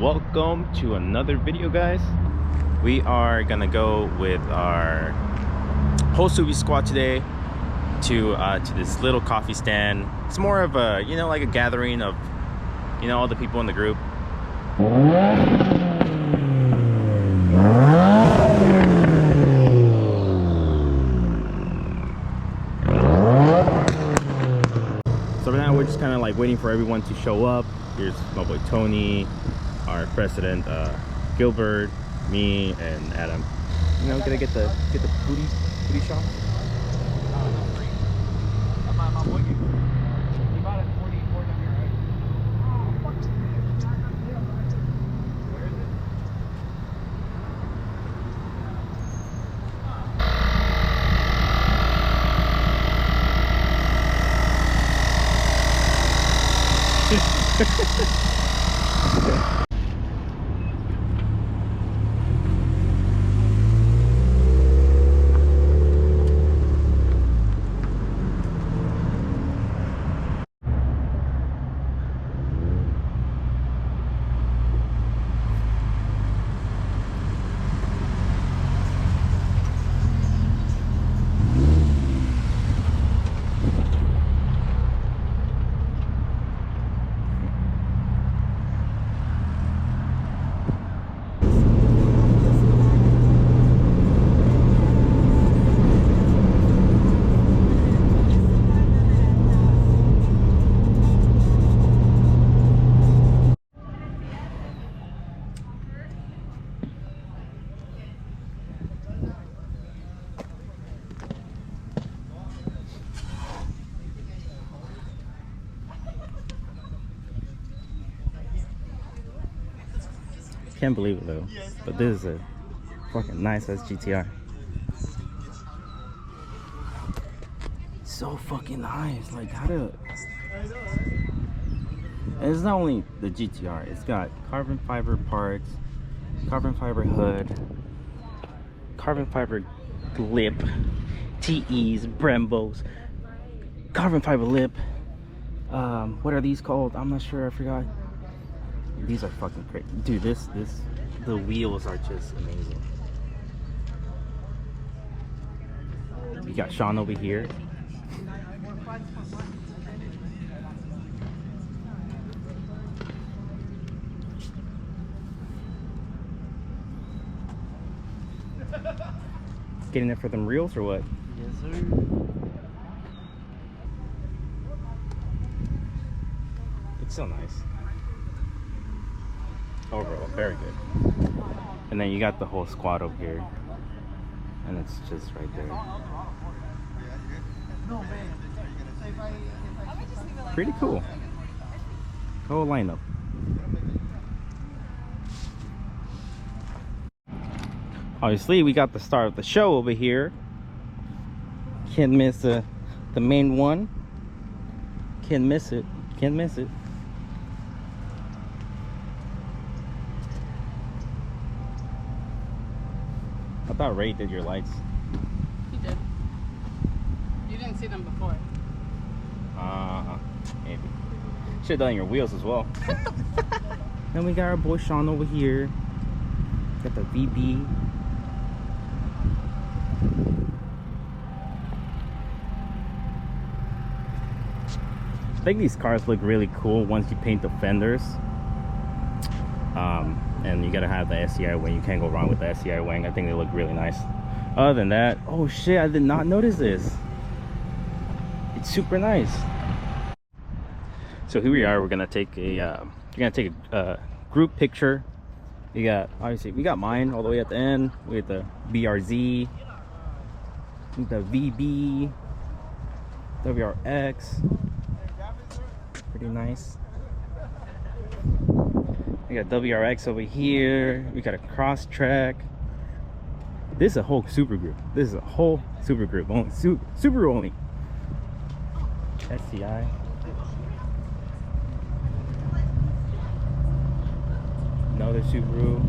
welcome to another video, guys. We are gonna go with our whole Subiesquad today to this little coffee stand. It's more of a, you know, like a gathering of, you know, all the people in the group. So right now we're just kind of like waiting for everyone to show up. Here's my boy Tony, our president Gilbert, me, and Adam. You know, gonna get the booty shot. Can't believe it though, but this is a fucking nice ass GTR. So fucking nice. Like, how to. And it's not only the GTR, it's got carbon fiber parts, carbon fiber hood, carbon fiber lip, TEs, Brembos, carbon fiber lip. What are these called? I'm not sure, I forgot. These are fucking crazy, dude. The wheels are just amazing. We got Sean over here. Getting it for them reels or what? Yes, sir. It's so nice. Overall, very good. And then you got the whole squad over here, and it's just right there. Pretty cool. Whole lineup. Obviously, we got the star of the show over here. Can't miss the main one. Can't miss it. Can't miss it. I thought Ray did your lights. He did. You didn't see them before. Maybe. Should have done your wheels as well. Then we got our boy Sean over here. Got the VB. I think these cars look really cool once you paint the fenders. And you gotta have the SCI wing. You can't go wrong with the SCI wing. I think they look really nice. Other than that, oh shit, I did not notice this. It's super nice. So here we are. We're gonna take a group picture. We got, obviously we got mine all the way at the end. We got the BRZ, the VB, WRX. Pretty nice. We got WRX over here. We got a cross track. This is a whole super group. This is a whole super group. Only super only. SCI. Another Subaru.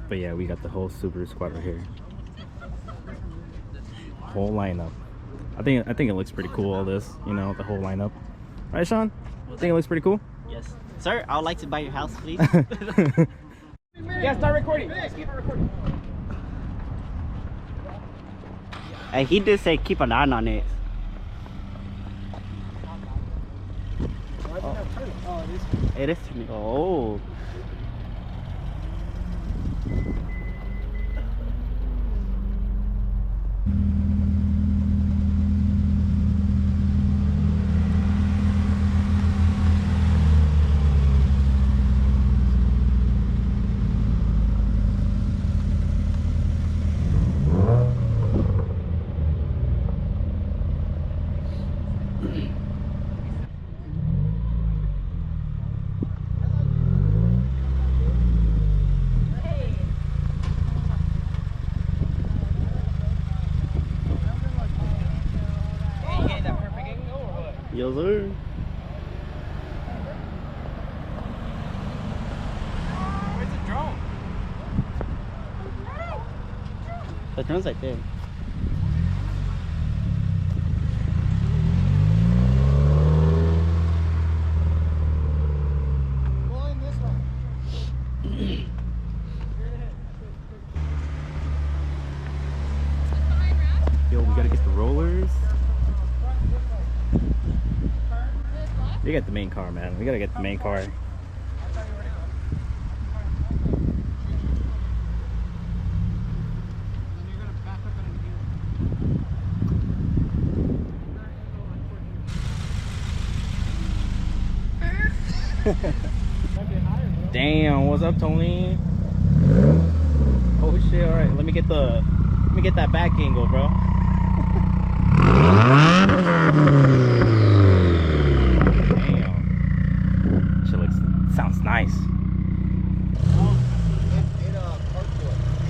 But yeah, we got the whole Subiesquad right here. Whole lineup. I think it looks pretty cool, all this, you know, the whole lineup. Right, Sean? I think it looks pretty cool. Yes. Sir, I would like to buy your house, please. Yeah, start recording. Just keep it recording. Hey, he did say keep an eye on it. Oh, it is turning. Oh. Yes, sir. Where's the drone? The drone's right there. Yo, we gotta get the rollers. We got the main car, man. We gotta get the main car. Damn, what's up, Tony? Oh shit! All right, let me get that back angle, bro. Damn, shit sounds nice.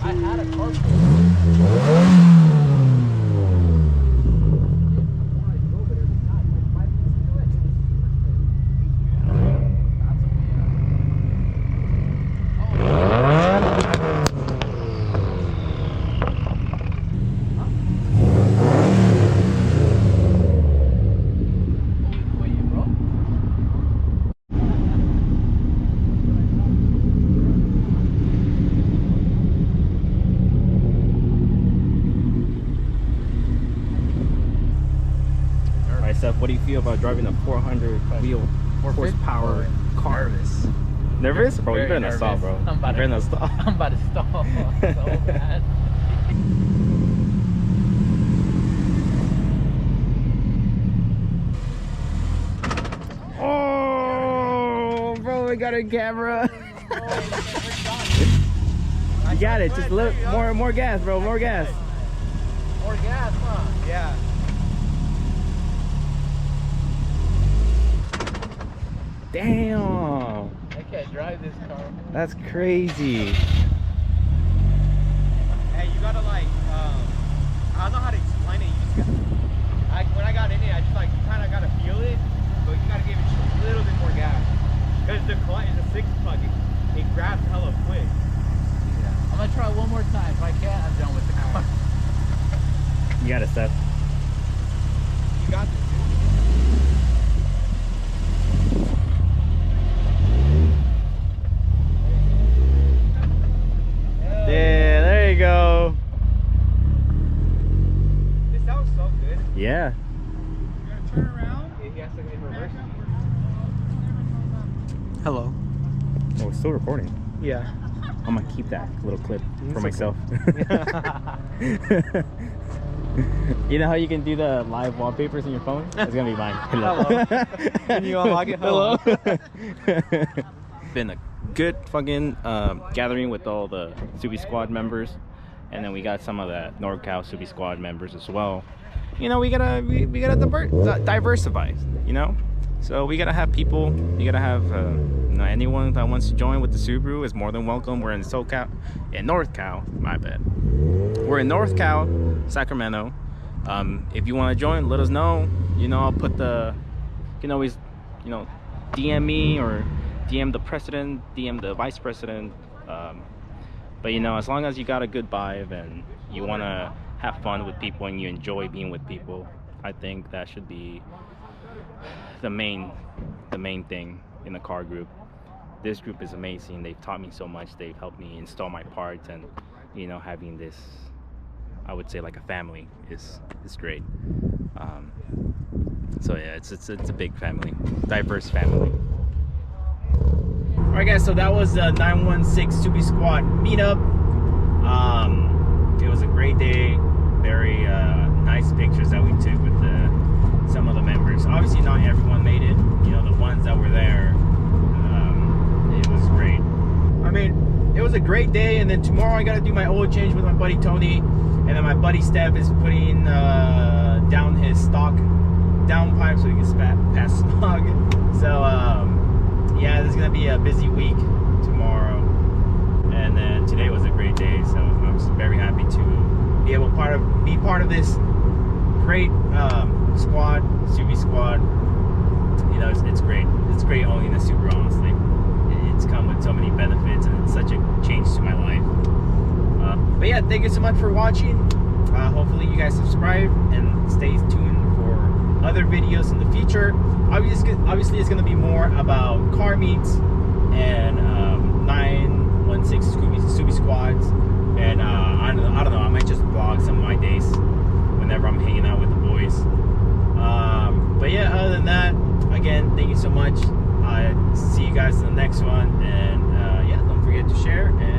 I had a carport. What do you feel about driving a 400 wheel horsepower car? Nervous? Bro, you better not stall, bro. I'm about to stall so bad. Oh, bro, we got a camera. You got it. Just look more gas, bro. More gas. More gas, huh? Yeah. Damn. I can't drive this car. That's crazy. Hey, you gotta like, I don't know how to explain it. You just when I got in it, I just like, you kind of gotta feel it, but you gotta give it just a little bit more gas. Because the clutch is a 6-plug, it grabs hella quick. Yeah. I'm gonna try one more time. If I can't, I'm done with the car. You got it, Seth. You got this. Yeah, there you go. It sounds so good. Yeah. You're gonna turn around? He has to in reverse. Hello. Oh, it's still recording. Yeah. I'm gonna keep that little clip for myself. You know how you can do the live wallpapers in your phone? It's gonna be mine. Hello. Can you unlock it? Hello. Been a good fucking gathering with all the Subiesquad members, and then we got some of the NorCal Subiesquad members as well. You know, we gotta diversify. You know, So we gotta have people. You gotta have you know, anyone that wants to join with the Subaru is more than welcome. We're in SoCal, in North Cal. My bad. We're in North Cal, Sacramento. If you want to join, let us know. You know, I'll put the. You can always, you know, DM me or DM the president, DM the vice president. But you know, as long as you got a good vibe and you want to have fun with people and you enjoy being with people, I think that should be the main thing in the car group. This group is amazing. They've taught me so much. They've helped me install my parts, and you know, having this, I would say, like a family is great. So yeah, it's a big family, diverse family. Alright guys, so that was the 916 Subiesquad meetup. It was a great day. Very nice pictures that we took with some of the members. Obviously not everyone made it. You know, the ones that were there, it was great. I mean, it was a great day, and then tomorrow I gotta do my oil change with my buddy Tony, and then my buddy Steph is putting down his stock downpipe so he can pass smog. So yeah, there's gonna be a busy week tomorrow, and then today was a great day. So I'm just very happy to be able to be part of this great squad, Subiesquad. You know, it's great. It's great owning a Subaru. Honestly, it's come with so many benefits, and it's such a change to my life. But yeah, thank you so much for watching. Hopefully you guys subscribe and stay tuned for other videos in the future. Obviously it's going to be more about car meets and 916 Subiesquads, and I don't know, I might just vlog some of my days whenever I'm hanging out with the boys. But yeah, other than that, again, thank you so much. See you guys in the next one, and yeah, don't forget to share. And